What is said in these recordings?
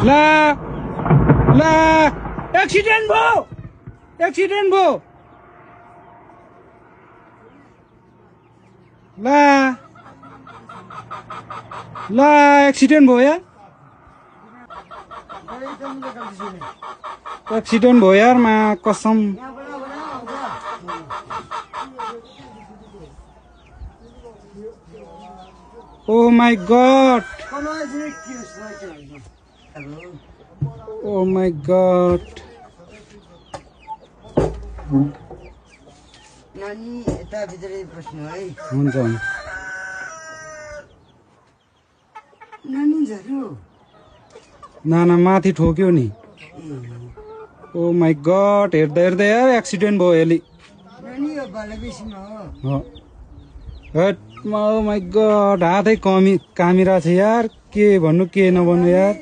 ला ला एक्सिडेन्ट भयो ला ला एक्सिडेन्ट भयो यार एक्सिडेन्ट भयो यार मा कसम oh my god Oh my god. नानी यता भित्रै बस्नु है हुन्छ नानी झर्यो नाना माथि ठोक्यो नि ओ माय गॉड हेर्दा हेर्दा यार एक्सिडेन्ट भयो यसले नानी यो बालाबेसीमा हो हट ओ माय गॉड हातै कामिरा छ यार के भन्नु के नभन्नु यार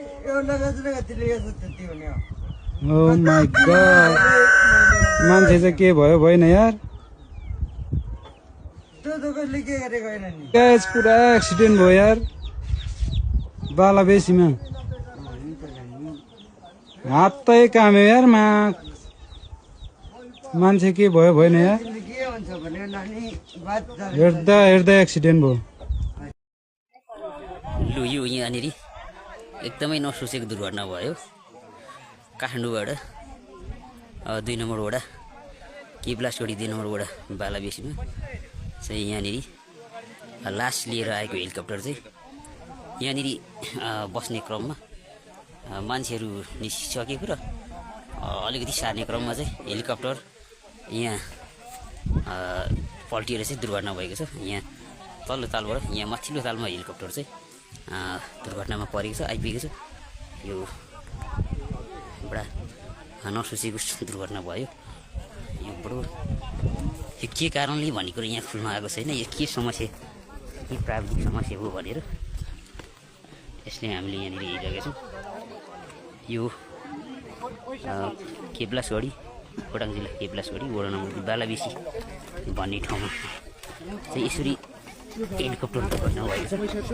ओ माय गॉड मान्छे चाहिँ के भयो भएन यार गाइस पुरा एक्सिडेन्ट भयो यार बालाबेसीमा हातै काम्यो यार मान्छे के भयो भएन यार हेर्दा हेर्दा एक्सिडेन्ट भयो लु यो यहाँनिर एकदमै नसोचेको दुर्घटना भयो काठमाडौँबाट 2 नम्बर वडा किब्लासोडी 2 नम्बर वडा बालाबेसीमा चाहिँ यहाँनिर लास लिएर आएको हेलिकप्टर चाहिँ यहाँनिर बस्ने क्रममा मान्छेहरू निस्किसकेको र अलिकति सार्ने क्रममा चाहिँ हेलिकप्टर यहाँ पल्टिएर चाहिँ दुर्घटना भएको छ यहाँ तल्लो तालबाट यहाँ माथिल्लो तालमा हेलिकप्टर चाहिँ दुर्घटनामा परेको छ आइपुगेको छ यो बडा नसोचेको दुर्घटना भयो यो बडो यो के कारणले भन्ने कुरो यहाँ खुल्मा आएको छैन यो के समस्या के प्राविधिक समस्या हो भनेर यसले हामीले यहाँनिर हेरिरहेका छौँ यो केब्लासगढी खोटाङ जिल्ला केब्लासगढी वडा नम्बर बालाबेसी भन्ने ठाउँमा चाहिँ यसरी हेलिकप्टर दुर्घटना भएको छ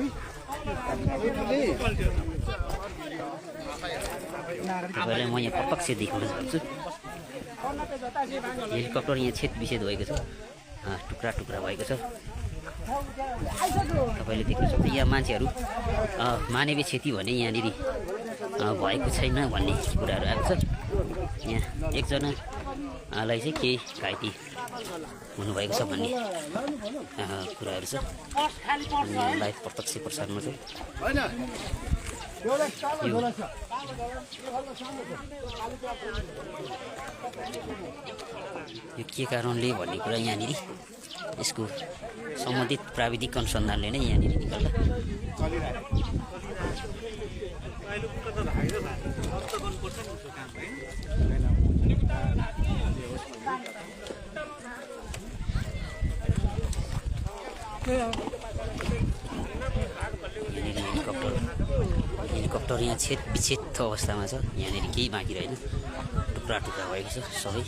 तपाईँलाई म यहाँ प्रत्यक्ष देखाउन सक्छु हेलिकप्टर यहाँ छेदविच्छेद भएको छ टुक्रा टुक्रा भएको छ तपाईँले देख्न सक्नुहुन्छ यहाँ मान्छेहरू मानवीय क्षति भने यहाँनिर भएको छैन भन्ने कुराहरू आएको छ यहाँ एकजनालाई चाहिँ केही घाइते हुनुभएको छ भन्ने कुराहरू छ लाइभ प्रत्यक्ष प्रसारणमा छ यो के कारणले भन्ने कुरा यहाँनिर यसको सम्बन्धित प्राविधिक अनुसन्धानले नै यहाँनिर निकाल्दा हेलिकप्टर यहाँ छेदविच्छेद अवस्थामा छ यहाँनिर केही बाँकी रहेन टुक्रा टुक्रा भएको छ सबै